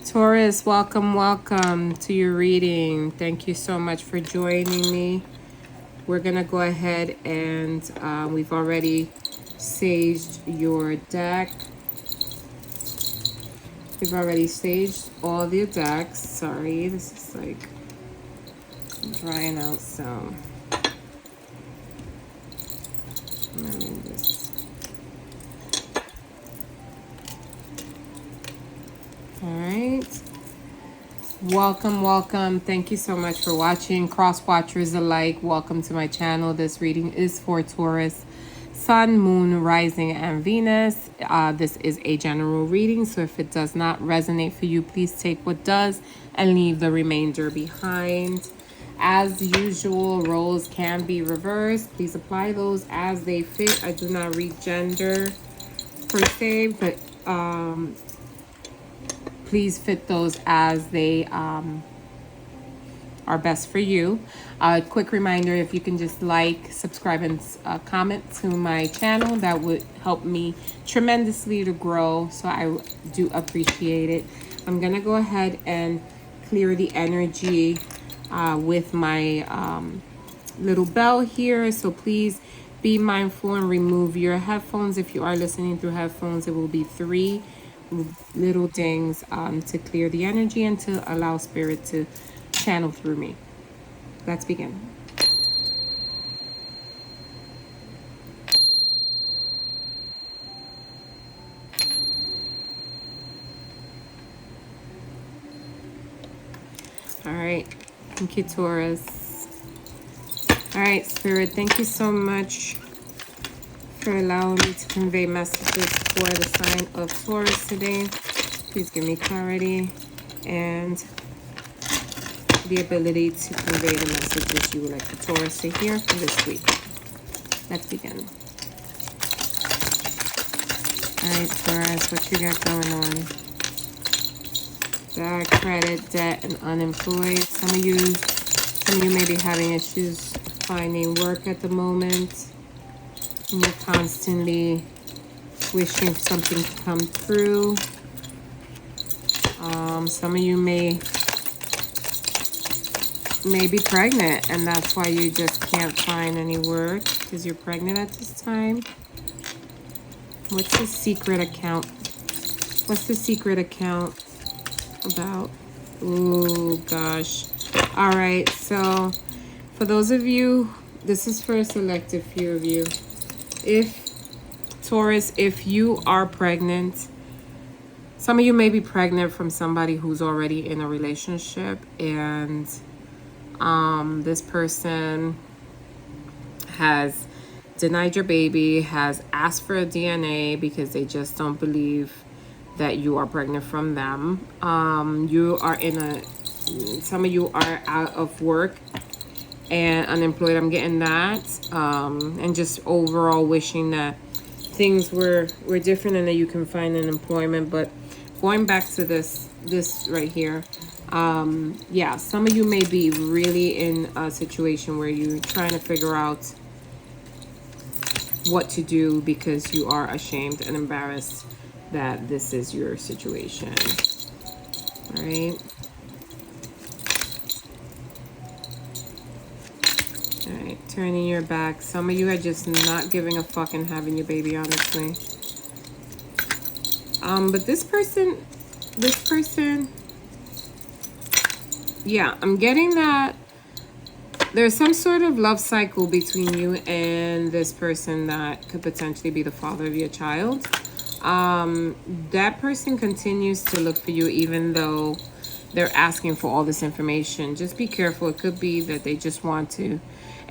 Taurus, welcome, welcome to your reading. Thank you so much for joining me. We're going to go ahead and we've already saged your deck. We've already saged all the decks. Sorry, this is like drying out, so let me just... All right. Welcome, welcome. Thank you so much for watching. Cross watchers alike, welcome to my channel. This reading is for Taurus, Sun, Moon, Rising, and Venus. This is a general reading, so if it does not resonate for you, please take what does and leave the remainder behind. As usual, roles can be reversed. Please apply those as they fit. I do not read gender per se, but please fit those as they are best for you. Quick reminder, if you can just like, subscribe, and comment to my channel, that would help me tremendously to grow, so I do appreciate it. I'm gonna go ahead and clear the energy with my little bell here, so please be mindful and remove your headphones. If you are listening through headphones, it will be 3 little dings to clear the energy and to allow spirit to channel through me. Let's begin. All right, thank you, Taurus. All right, spirit, thank you so much for allowing me to convey messages for the sign of Taurus today. Please give me clarity and the ability to convey the messages you would like the Taurus to hear for this week. Let's begin. All right, Taurus, what you got going on? Bad credit, debt, and unemployed. Some of you may be having issues finding work at the moment. And you're constantly wishing something to come through. Some of you may be pregnant, and that's why you just can't find any work, because you're pregnant at this time. What's the secret account? What's the secret account about? Oh gosh. All right, so for those of you, this is for a selective few of you. If Taurus, if you are pregnant, some of you may be pregnant from somebody who's already in a relationship, and this person has denied your baby, has asked for a DNA because they just don't believe that you are pregnant from them. You are some of you are out of work and unemployed. I'm getting that. And just overall wishing that things were different and that you can find an employment. But going back to this right here, yeah, some of you may be really in a situation where you're trying to figure out what to do because you are ashamed and embarrassed that this is your situation. All right. All right, turning your back. Some of you are just not giving a fuck and having your baby, honestly. But this person, yeah, I'm getting that there's some sort of love cycle between you and this person that could potentially be the father of your child. That person continues to look for you even though they're asking for all this information. Just be careful. It could be that they just want to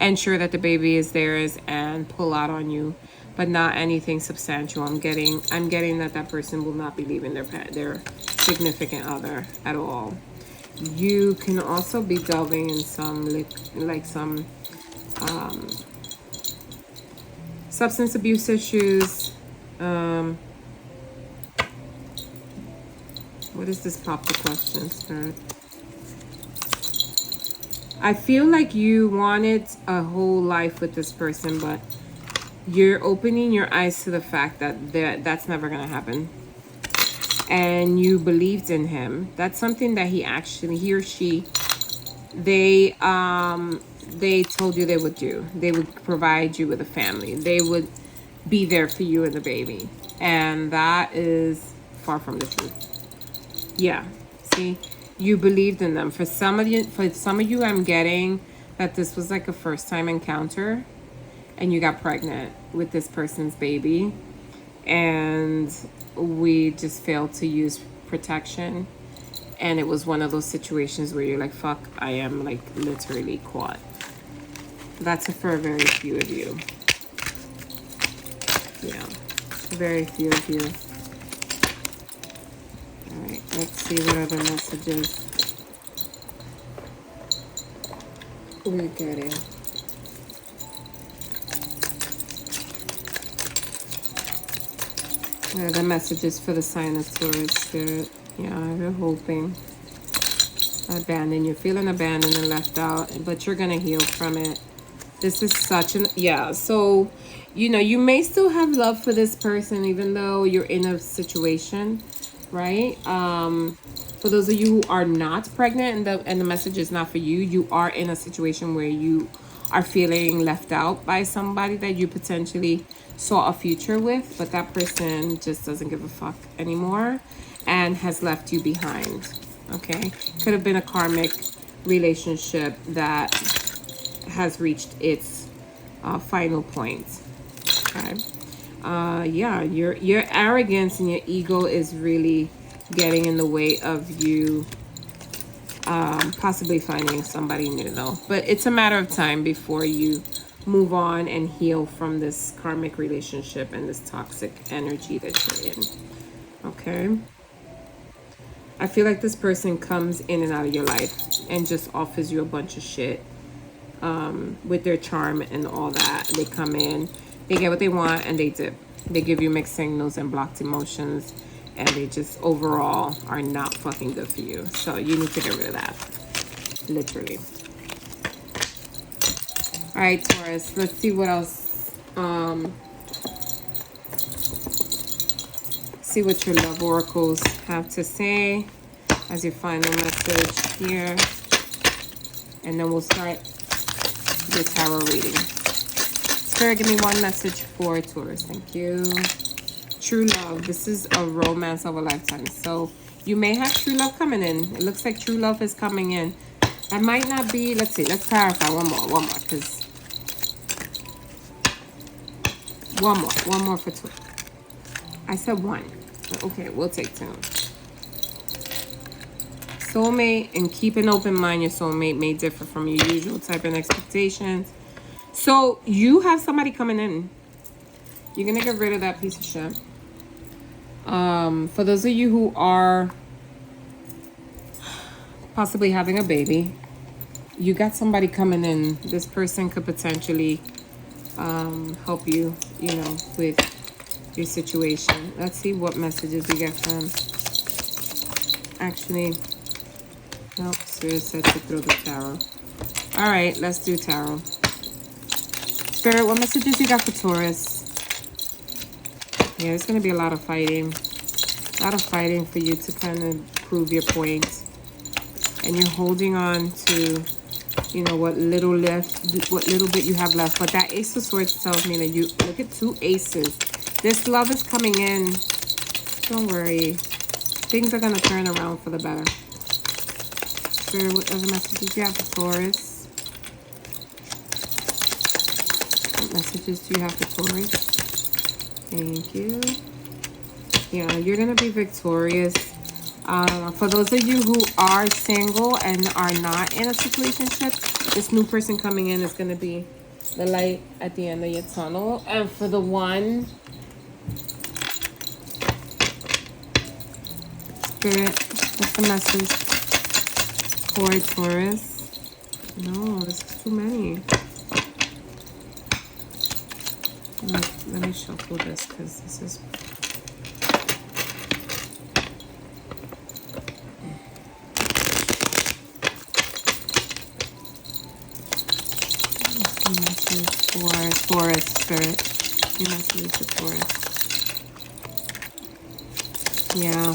ensure that the baby is theirs and pull out on you, but not anything substantial. I'm getting that person will not be leaving their significant other at all. You can also be delving in some some substance abuse issues. What is this pop the question, Spirit? I feel like you wanted a whole life with this person, but you're opening your eyes to the fact that that's never gonna happen. and you believed in him. That's something that he or she, they told you they would do. They would provide you with a family. They would be there for you and the baby. And that is far from the truth. Yeah. See, you believed in them. For some of you, I'm getting that this was like a first time encounter and you got pregnant with this person's baby, and we just failed to use protection. And it was one of those situations where you're like, fuck, I am like literally caught. That's for very few of you. Yeah, very few of you. All right, let's see what other messages we're getting. What are the messages for the sign of Taurus, Spirit? Yeah, you're hoping. Abandoned. You're feeling abandoned and left out, but you're going to heal from it. This is such an... Yeah, so, you know, you may still have love for this person even though you're in a situation, right? For those of you who are not pregnant and the message is not for you, you are in a situation where you are feeling left out by somebody that you potentially saw a future with, but that person just doesn't give a fuck anymore and has left you behind. Okay, could have been a karmic relationship that has reached its final point. Okay, yeah, your arrogance and your ego is really getting in the way of you possibly finding somebody new, though. But it's a matter of time before you move on and heal from this karmic relationship and this toxic energy that you're in. Okay. I feel like this person comes in and out of your life and just offers you a bunch of shit with their charm and all that. They come in, they get what they want, and they dip. They give you mixed signals and blocked emotions, and they just overall are not fucking good for you. So you need to get rid of that. Literally. All right, Taurus, let's see what else. See what your love oracles have to say as your final message here. And then we'll start the tarot reading. Spirit, give me one message for Taurus. Thank you. True love. This is a romance of a lifetime. So you may have true love coming in. It looks like true love is coming in. That might not be, let's see, let's clarify one more, because one more for two. I said one. Okay, we'll take two. Soulmate, and keep an open mind. Your soulmate may differ from your usual type and expectations. So you have somebody coming in. You're gonna get rid of that piece of shit. For those of you who are possibly having a baby, you got somebody coming in. This person could potentially help you, you know, with your situation. Let's see what messages we get from. Actually, nope, Spirit said to throw the tarot. All right, let's do tarot. Spirit, what messages you got for Taurus? Yeah, there's going to be a lot of fighting. A lot of fighting for you to kind of prove your point. And you're holding on to, you know, what little bit you have left. But that Ace of Swords tells me that you, look at two aces. This love is coming in. Don't worry. Things are going to turn around for the better. Spirit, what other messages you have for Taurus? What messages do you have for Taurus? Thank you. Yeah, you're going to be victorious. For those of you who are single and are not in a situationship, this new person coming in is going to be the light at the end of your tunnel. And for the one, Spirit, what's the message for Taurus? No, this is too many. Let me shuffle this because this is... Message for Taurus, Spirit. Your message for Taurus. Yeah.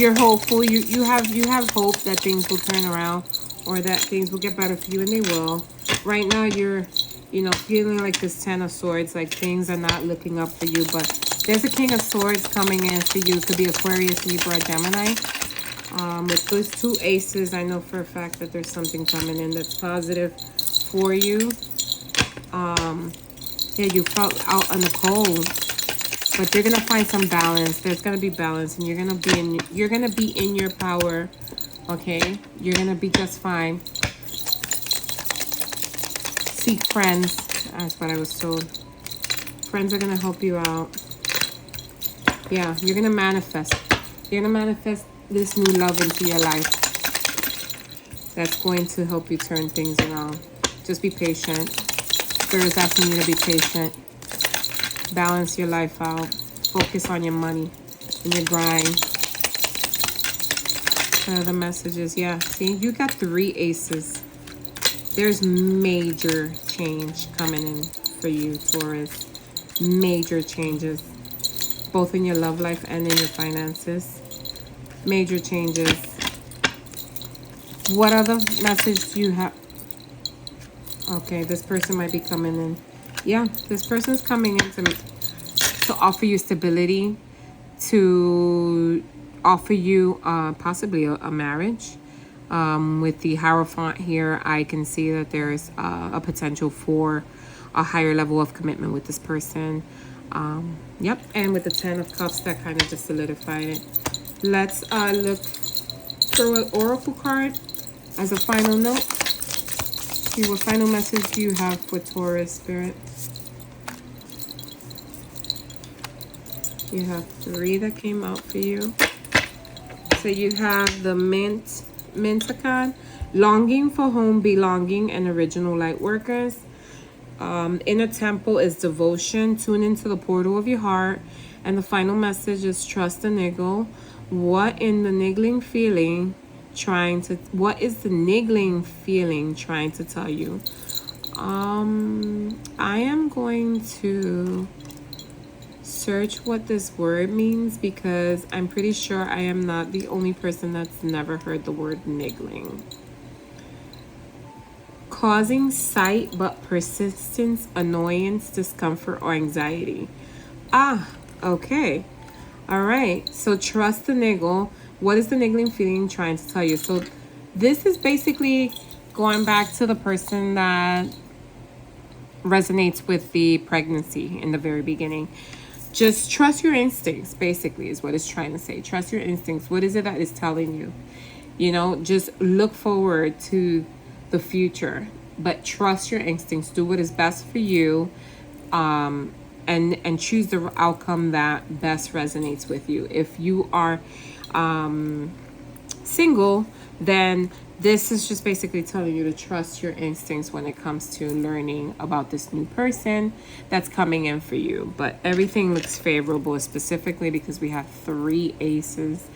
You're hopeful. You have hope that things will turn around, or that things will get better for you, and they will. Right now, you're, you know, feeling like this Ten of Swords, like things are not looking up for you. But there's a King of Swords coming in for you. It could be Aquarius, Libra, Gemini. With those two aces, I know for a fact that there's something coming in that's positive for you. Yeah, you felt out on the cold, but you're gonna find some balance. There's gonna be balance, and you're gonna be in your power. Okay, you're gonna be just fine. Seek friends. That's what I was told. Friends are gonna help you out. Yeah, you're gonna manifest. You're gonna manifest this new love into your life. That's going to help you turn things around. Just be patient. Spirit is asking you to be patient. Balance your life out. Focus on your money and your grind. The messages, yeah. See, you got 3 aces. There's major change coming in for you, Taurus. Major changes, both in your love life and in your finances. Major changes. What other message do you have? Okay, this person might be coming in. Yeah, this person's coming in to offer you stability, to offer you possibly a marriage. With the Hierophant here, I can see that there's a potential for a higher level of commitment with this person. Yep, and with the Ten of Cups, that kind of just solidified it. Let's look for an oracle card as a final note. See what final message you have for Taurus, Spirit. You have 3 that came out for you. So you have the Mintacon, longing for home, belonging, and original light workers. Inner temple is devotion. Tune into the portal of your heart. And the final message is trust the niggle. What is the niggling feeling trying to tell you? I am going to search what this word means, because I'm pretty sure I am not the only person that's never heard the word niggling. Causing sight but persistence, annoyance, discomfort, or anxiety. Okay. All right. So trust the niggle. What is the niggling feeling trying to tell you? So this is basically going back to the person that resonates with the pregnancy in the very beginning. Just trust your instincts, basically, is what it's trying to say. Trust your instincts. What is it that is telling you? You know, just look forward to the future, but trust your instincts. Do what is best for you, and choose the outcome that best resonates with you. If you are single, then this is just basically telling you to trust your instincts when it comes to learning about this new person that's coming in for you. But everything looks favorable, specifically because we have 3 aces,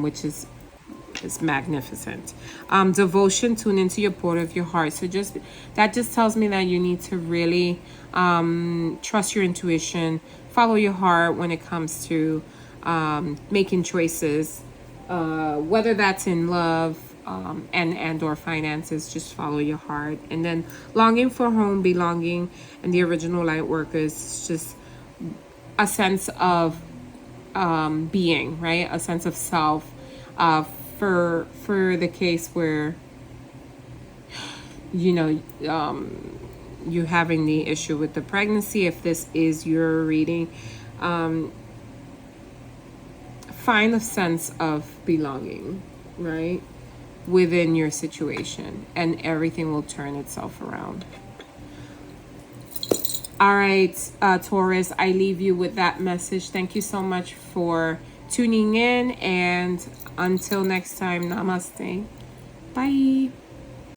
which is magnificent. Devotion, tune into your portal of your heart. So that just tells me that you need to really trust your intuition, follow your heart when it comes to making choices, whether that's in love, and or finances. Just follow your heart. And then longing for home, belonging, and the original light workers, just a sense of being, right? A sense of self, for the case where, you know, you having the issue with the pregnancy. If this is your reading, find a sense of belonging, right, within your situation, and everything will turn itself around. All right, Taurus, I leave you with that message. Thank you so much for tuning in, and until next time, namaste. Bye.